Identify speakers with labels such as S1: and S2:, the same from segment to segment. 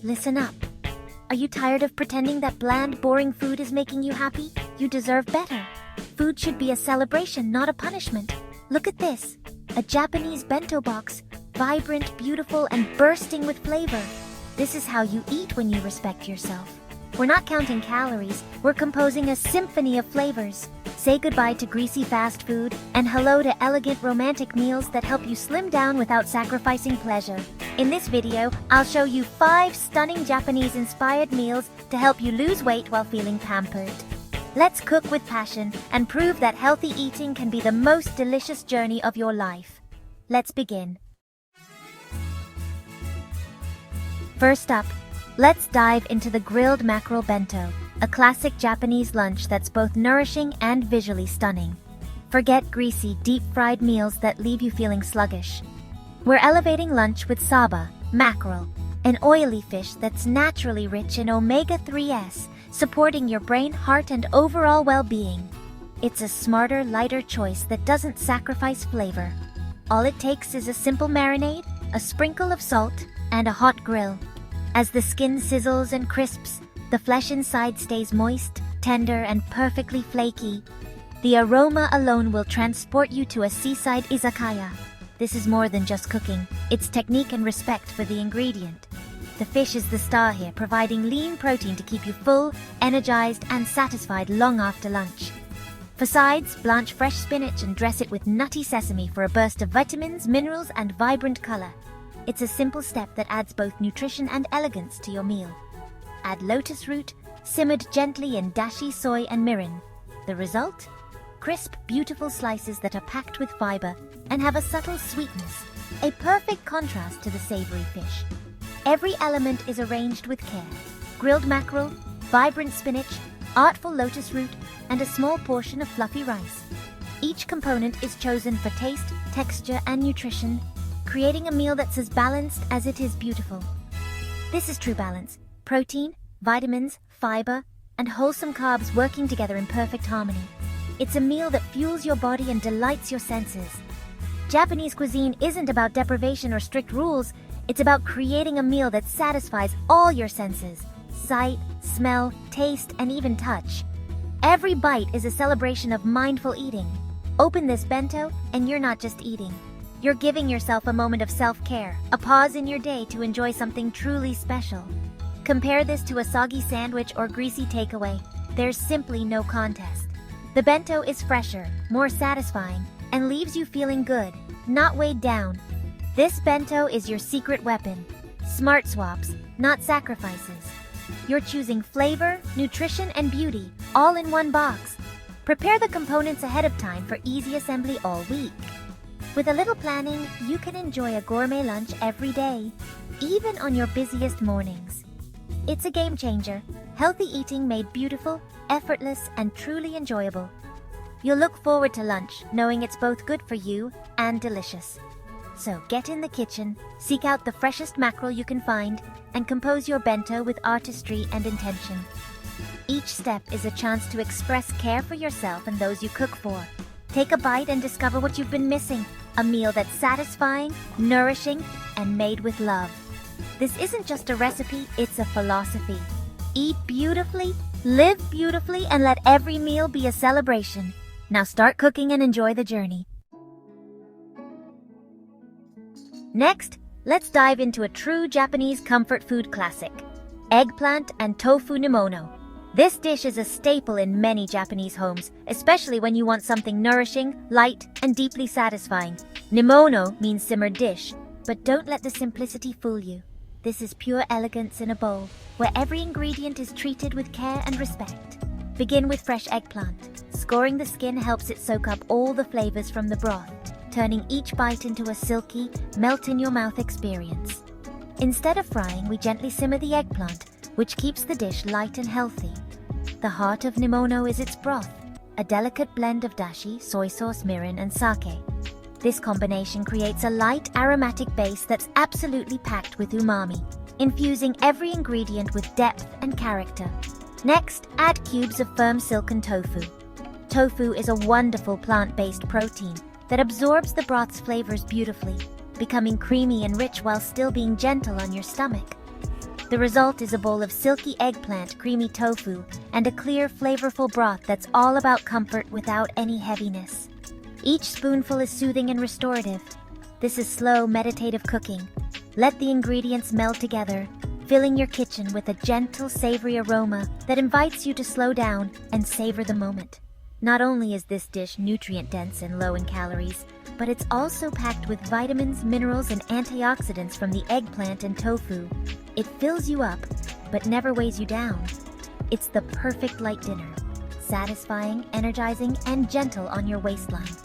S1: listen up. Are you tired of pretending that bland, boring food is making you happy? You deserve better. Food should be a celebration, not a punishment. Look at this. A Japanese bento box. Vibrant, beautiful, and bursting with flavor. This is how you eat when you respect yourself. We're not counting calories, we're composing a symphony of flavors. Say goodbye to greasy fast food, and hello to elegant romantic meals that help you slim down without sacrificing pleasure. In this video, I'll show you 5 stunning Japanese-inspired meals to help you lose weight while feeling pampered. Let's cook with passion and prove that healthy eating can be the most delicious journey of your life. Let's begin. First up, let's dive into the grilled mackerel bento, a classic Japanese lunch that's both nourishing and visually stunning. Forget greasy, deep-fried meals that leave you feeling sluggish. We're elevating lunch with saba, mackerel, an oily fish that's naturally rich in omega-3s, supporting your brain, heart, and overall well-being. It's a smarter, lighter choice that doesn't sacrifice flavor. All it takes is a simple marinade, a sprinkle of salt, and a hot grill. As the skin sizzles and crisps, the flesh inside stays moist, tender, and perfectly flaky. The aroma alone will transport you to a seaside izakaya. This is more than just cooking. It's technique and respect for the ingredient. The fish is the star here, providing lean protein to keep you full, energized, and satisfied long after lunch. For sides, blanch fresh spinach and dress it with nutty sesame for a burst of vitamins, minerals, and vibrant color. It's a simple step that adds both nutrition and elegance to your meal. Add lotus root, simmered gently in dashi, soy, and mirin. The result? Crisp, beautiful slices that are packed with fiber and have a subtle sweetness, a perfect contrast to the savory fish. Every element is arranged with care. Grilled mackerel, vibrant spinach, artful lotus root, and a small portion of fluffy rice. Each component is chosen for taste, texture, and nutrition, creating a meal that's as balanced as it is beautiful. This is true balance. Protein, vitamins, fiber, and wholesome carbs working together in perfect harmony. It's a meal that fuels your body and delights your senses. Japanese cuisine isn't about deprivation or strict rules, it's about creating a meal that satisfies all your senses: sight, smell, taste, and even touch. Every bite is a celebration of mindful eating. Open this bento, and you're not just eating. You're giving yourself a moment of self-care, a pause in your day to enjoy something truly special. Compare this to a soggy sandwich or greasy takeaway. There's simply no contest. The bento is fresher, more satisfying, and leaves you feeling good, not weighed down. This bento is your secret weapon. Smart swaps, not sacrifices. You're choosing flavor, nutrition, and beauty, all in one box. Prepare the components ahead of time for easy assembly all week. With a little planning, you can enjoy a gourmet lunch every day, even on your busiest mornings. It's a game changer. Healthy eating made beautiful, effortless, and truly enjoyable. You'll look forward to lunch, knowing it's both good for you and delicious. So get in the kitchen, seek out the freshest mackerel you can find, and compose your bento with artistry and intention. Each step is a chance to express care for yourself and those you cook for. Take a bite and discover what you've been missing. A meal that's satisfying, nourishing, and made with love. This isn't just a recipe, it's a philosophy. Eat beautifully, live beautifully, and let every meal be a celebration. Now start cooking and enjoy the journey. Next, let's dive into a true Japanese comfort food classic: eggplant and tofu nimono. This dish is a staple in many Japanese homes, especially when you want something nourishing, light, and deeply satisfying. Nimono means simmered dish, but don't let the simplicity fool you. This is pure elegance in a bowl, where every ingredient is treated with care and respect. Begin with fresh eggplant. Scoring the skin helps it soak up all the flavors from the broth, turning each bite into a silky, melt-in-your-mouth experience. Instead of frying, we gently simmer the eggplant, which keeps the dish light and healthy. The heart of nimono is its broth, a delicate blend of dashi, soy sauce, mirin, and sake. This combination creates a light, aromatic base that's absolutely packed with umami, infusing every ingredient with depth and character. Next, add cubes of firm silken tofu. Tofu is a wonderful plant-based protein that absorbs the broth's flavors beautifully, becoming creamy and rich while still being gentle on your stomach. The result is a bowl of silky eggplant, creamy tofu, and a clear, flavorful broth that's all about comfort without any heaviness. Each spoonful is soothing and restorative. This is slow, meditative cooking. Let the ingredients meld together, filling your kitchen with a gentle, savory aroma that invites you to slow down and savor the moment. Not only is this dish nutrient-dense and low in calories, but it's also packed with vitamins, minerals, and antioxidants from the eggplant and tofu. It fills you up, but never weighs you down. It's the perfect light dinner, satisfying, energizing, and gentle on your waistline.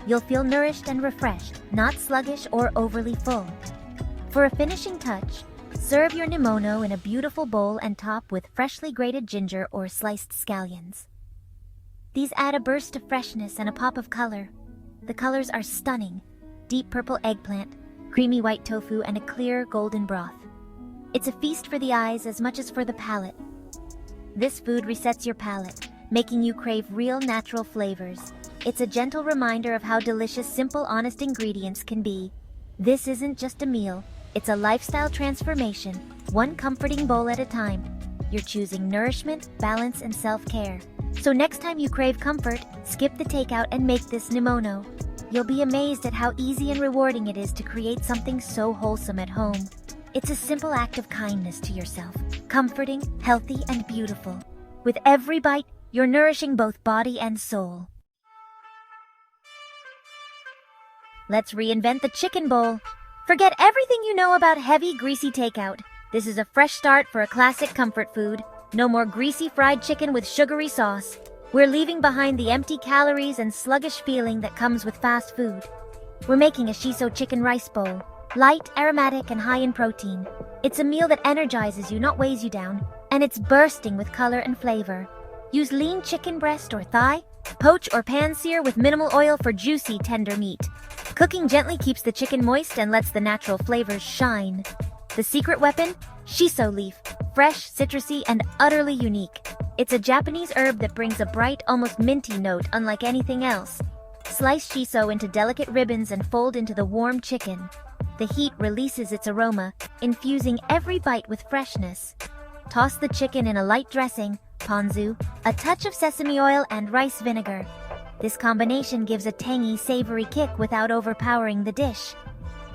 S1: You'll feel nourished and refreshed, not sluggish or overly full. For a finishing touch, serve your nimono in a beautiful bowl and top with freshly grated ginger or sliced scallions. These add a burst of freshness and a pop of color. The colors are stunning: deep purple eggplant, creamy white tofu, and a clear golden broth. It's a feast for the eyes as much as for the palate. This food resets your palate, making you crave real natural flavors. It's a gentle reminder of how delicious simple, honest ingredients can be. This isn't just a meal, it's a lifestyle transformation, one comforting bowl at a time. You're choosing nourishment, balance, and self-care. So next time you crave comfort, skip the takeout and make this nimono. You'll be amazed at how easy and rewarding it is to create something so wholesome at home. It's a simple act of kindness to yourself, comforting, healthy, and beautiful. With every bite, you're nourishing both body and soul. Let's reinvent the chicken bowl. Forget everything you know about heavy, greasy takeout. This is a fresh start for a classic comfort food. No more greasy fried chicken with sugary sauce. We're leaving behind the empty calories and sluggish feeling that comes with fast food. We're making a shiso chicken rice bowl. Light, aromatic, and high in protein. It's a meal that energizes you, not weighs you down, and it's bursting with color and flavor. Use lean chicken breast or thigh. Poach or pan-sear with minimal oil for juicy, tender meat. Cooking gently keeps the chicken moist and lets the natural flavors shine. The secret weapon? Shiso leaf. Fresh, citrusy, and utterly unique. It's a Japanese herb that brings a bright, almost minty note unlike anything else. Slice shiso into delicate ribbons and fold into the warm chicken. The heat releases its aroma, infusing every bite with freshness. Toss the chicken in a light dressing, ponzu, a touch of sesame oil, and rice vinegar. This combination gives a tangy, savory kick without overpowering the dish.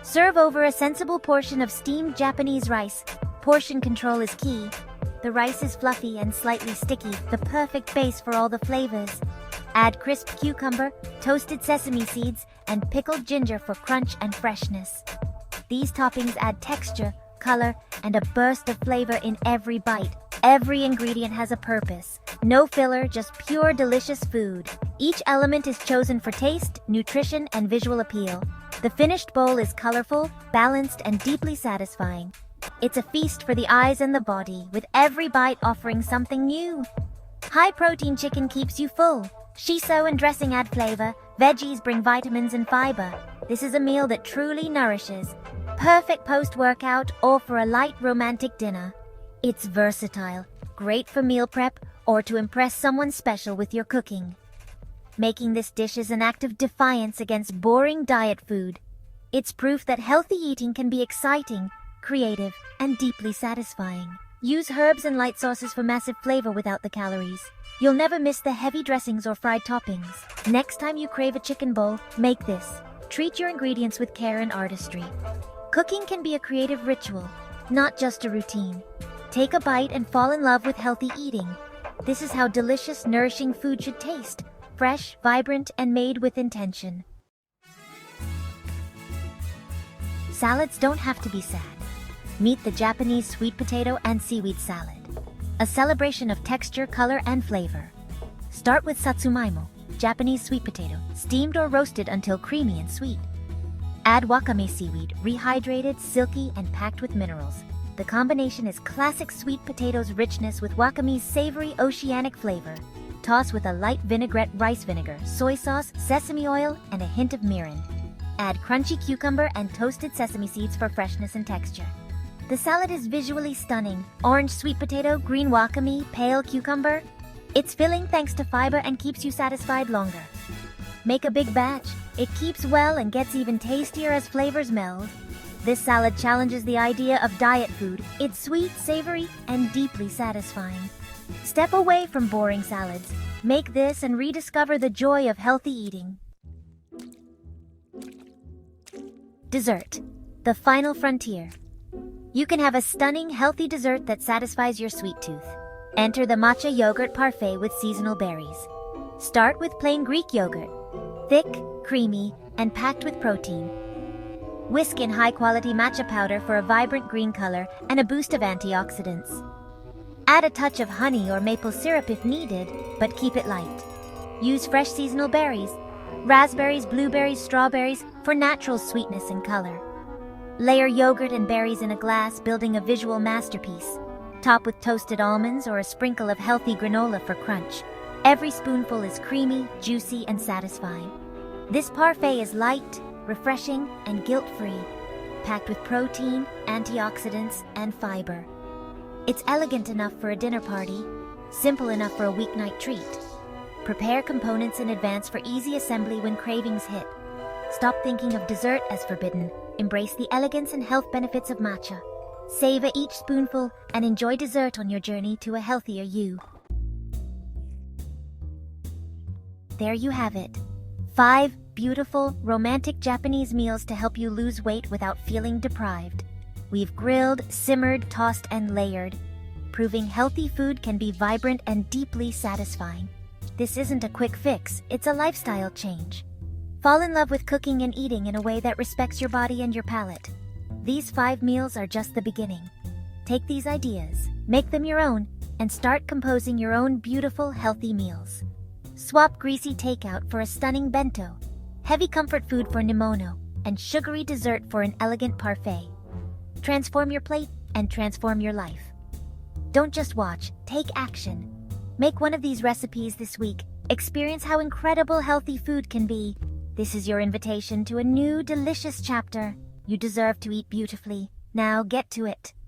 S1: Serve over a sensible portion of steamed Japanese rice. Portion control is key. The rice is fluffy and slightly sticky, the perfect base for all the flavors. Add crisped cucumber, toasted sesame seeds, and pickled ginger for crunch and freshness. These toppings add texture, color, and a burst of flavor in every bite. Every ingredient has a purpose. No filler, just pure, delicious food. Each element is chosen for taste, nutrition, and visual appeal. The finished bowl is colorful, balanced, and deeply satisfying. It's a feast for the eyes and the body, with every bite offering something new. High-protein chicken keeps you full. Shiso and dressing add flavor. Veggies bring vitamins and fiber. This is a meal that truly nourishes. Perfect post-workout or for a light, romantic dinner. It's versatile, great for meal prep or to impress someone special with your cooking. Making this dish is an act of defiance against boring diet food. It's proof that healthy eating can be exciting, creative, and deeply satisfying. Use herbs and light sauces for massive flavor without the calories. You'll never miss the heavy dressings or fried toppings. Next time you crave a chicken bowl, make this. Treat your ingredients with care and artistry. Cooking can be a creative ritual, not just a routine. Take a bite and fall in love with healthy eating. This is how delicious, nourishing food should taste. Fresh, vibrant, and made with intention. Salads don't have to be sad. Meet the Japanese sweet potato and seaweed salad. A celebration of texture, color, and flavor. Start with satsumaimo, Japanese sweet potato, steamed or roasted until creamy and sweet. Add wakame seaweed, rehydrated, silky, and packed with minerals. The combination is classic sweet potatoes' richness with wakame's savory oceanic flavor. Toss with a light vinaigrette rice vinegar, soy sauce, sesame oil, and a hint of mirin. Add crunchy cucumber and toasted sesame seeds for freshness and texture. The salad is visually stunning. Orange sweet potato, green wakame, pale cucumber. It's filling thanks to fiber and keeps you satisfied longer. Make a big batch. It keeps well and gets even tastier as flavors meld. This salad challenges the idea of diet food. It's sweet, savory, and deeply satisfying. Step away from boring salads. Make this and rediscover the joy of healthy eating. Dessert. The final frontier. You can have a stunning, healthy dessert that satisfies your sweet tooth. Enter the matcha yogurt parfait with seasonal berries. Start with plain Greek yogurt. Thick, creamy, and packed with protein. Whisk in high-quality matcha powder for a vibrant green color and a boost of antioxidants. Add a touch of honey or maple syrup if needed, but keep it light. Use fresh seasonal berries, raspberries, blueberries, strawberries, for natural sweetness and color. Layer yogurt and berries in a glass, building a visual masterpiece. Top with toasted almonds or a sprinkle of healthy granola for crunch. Every spoonful is creamy, juicy, and satisfying. This parfait is light, refreshing, and guilt-free, packed with protein, antioxidants, and fiber. It's elegant enough for a dinner party, simple enough for a weeknight treat. Prepare components in advance for easy assembly when cravings hit. Stop thinking of dessert as forbidden. Embrace the elegance and health benefits of matcha. Savor each spoonful and enjoy dessert on your journey to a healthier you. There you have it. 5 beautiful, romantic Japanese meals to help you lose weight without feeling deprived. We've grilled, simmered, tossed, and layered, proving healthy food can be vibrant and deeply satisfying. This isn't a quick fix, it's a lifestyle change. Fall in love with cooking and eating in a way that respects your body and your palate. These 5 meals are just the beginning. Take these ideas, make them your own, and start composing your own beautiful, healthy meals. Swap greasy takeout for a stunning bento, heavy comfort food for nimono, and sugary dessert for an elegant parfait. Transform your plate and transform your life. Don't just watch, take action. Make one of these recipes this week. Experience how incredible healthy food can be. This is your invitation to a new, delicious chapter. You deserve to eat beautifully. Now get to it.